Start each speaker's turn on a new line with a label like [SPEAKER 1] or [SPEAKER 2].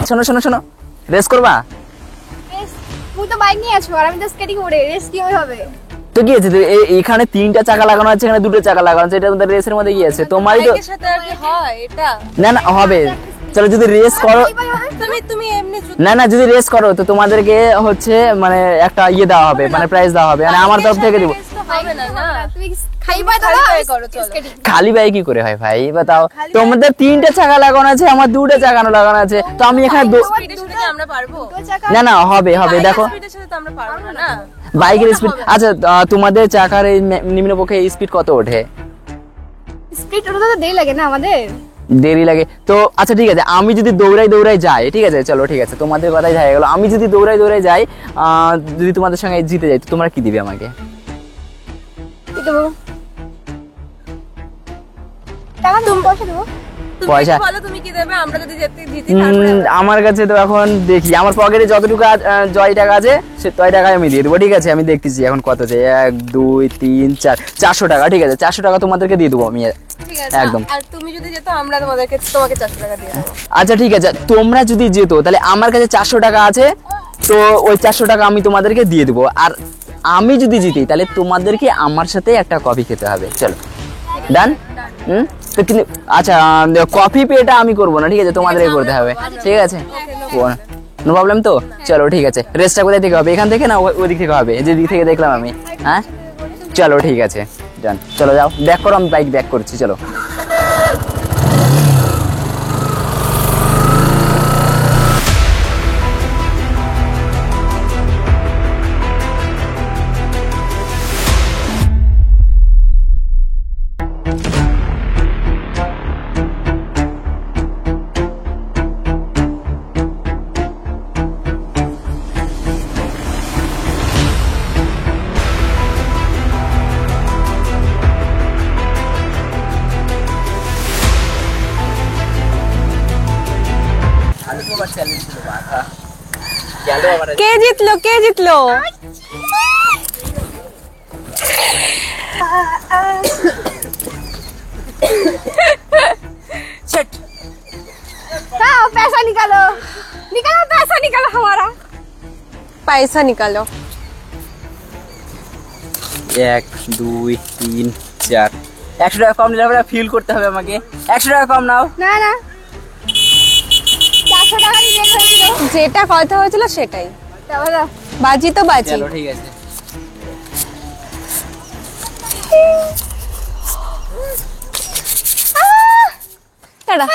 [SPEAKER 1] শোনো শোনো শোনো, রেস করবা?
[SPEAKER 2] তুমি তো বাইক নিয়ে আছো আর আমি তো স্কেটিং করে, রেস কি হবে?
[SPEAKER 1] তো কি আছে, এখানে 3টা চাকা লাগানো আছে, এখানে 2টা চাকা লাগানো আছে, এটা তোমাদের রেসের মধ্যে কি আছে? তোমারই তো
[SPEAKER 3] বাইকের সাথে আর কি হয় এটা?
[SPEAKER 1] না না হবে, চলো যদি রেস করো,
[SPEAKER 3] তুমি এমনি
[SPEAKER 1] না না যদি রেস করো তো তোমাদেরকে হচ্ছে মানে একটা ইয়ে দেওয়া হবে, মানে প্রাইজ দেওয়া হবে, মানে আমার তরফ থেকে দিব।
[SPEAKER 3] হবে না না,
[SPEAKER 2] তুমি খালি পায়ে দাও
[SPEAKER 3] করো চলো।
[SPEAKER 2] স্কেটিং।
[SPEAKER 1] খালি পায়ে কি করে হয় ভাই বাতাও? তোমাদের 3টা চাকা লাগানো আছে, আমার 2টা চাকা লাগানো আছে, তো আমি এখানে
[SPEAKER 3] স্পিডের সাথে কি আমরা পারবো?
[SPEAKER 1] না না হবে হবে, দেখো
[SPEAKER 3] স্পিডের সাথে তো আমরা পারবো না না।
[SPEAKER 1] বাইকের স্পিড, আচ্ছা তোমাদের চাকার এই নিম্নপক্ষে স্পিড কত ওঠে?
[SPEAKER 2] স্পিড ওটা তো দেরি লাগে না আমাদের।
[SPEAKER 1] দেরি লাগে তো, আচ্ছা ঠিক আছে, আমি যদি দৌড়াই দৌড়াই যাই, ঠিক আছে চলো ঠিক আছে, তোমাদের কথাই হয়ে গেল, আমি যদি দৌড়াই দৌড়াই যাই, যদি তোমাদের সঙ্গে জিতে যাই, তো তোমরা কি দিবে আমাকে?
[SPEAKER 2] কি দেবো? টাকা দেবো, পয়সা দেবো।
[SPEAKER 1] পয়সা?
[SPEAKER 3] বলো তুমি কি দেবে, আমরা যদি জিতি তারপরে
[SPEAKER 1] আমার কাছে তো এখন দেখি, আমার পকেটে যতটুকু জয় টাকা আছে সে তয় টাকায় আমি দিয়ে দেবো, ঠিক আছে? আমি দেখতেছি এখন কত আছে, 1 2 3 4 400 টাকা, ঠিক আছে 400 টাকা তোমাদেরকে দিয়ে দেবো আমি
[SPEAKER 3] ঠিক আছে।
[SPEAKER 1] একদম।
[SPEAKER 3] আর তুমি যদি যেত আমরা তোমাকে 400 টাকা দিয়ে দেবো।
[SPEAKER 1] আচ্ছা ঠিক আছে, তোমরা যদি যেত তাহলে আমার কাছে 400 টাকা আছে, তো ওই 400 টাকা আমি তোমাদেরকে দিয়ে দেবো, আর আমি যদি জিতি তাহলে তোমাদেরকে আমার সাথে একটা কফি খেতে হবে, চলো ডান? তো কিন্তু আচ্ছা, কফি পেটা আমি করবো না, ঠিক আছে তোমাদেরকে করতে হবে, ঠিক আছে? নো প্রবলেম তো, চলো ঠিক আছে। রেসটা কোথায় থেকে হবে, এখান থেকে না ওই দিক থেকে হবে, যে দিক থেকে দেখলাম আমি? হ্যাঁ চলো ঠিক আছে ডান, চলো যাও ব্যাক করো, আমি বাইক ব্যাক করছি, চলো।
[SPEAKER 3] কে জিতলো কে জিতলো?
[SPEAKER 2] हाँ पैसा निकालो, निकालो पैसा निकालो हमारा।
[SPEAKER 3] पैसा निकालो।
[SPEAKER 1] 1 2 3 4 100 টাকা কম নিলে হবে না, ফিল করতে হবে আমাকে, 100 টাকা কম নাও।
[SPEAKER 2] না না 400 টাকা দিয়ে হয়েছিল।
[SPEAKER 3] যেটা কথা হয়েছিল সেটাই,
[SPEAKER 2] তাহলে
[SPEAKER 3] বাজি তো বাজি।
[SPEAKER 1] চলো ঠিক আছে।
[SPEAKER 3] টাটা।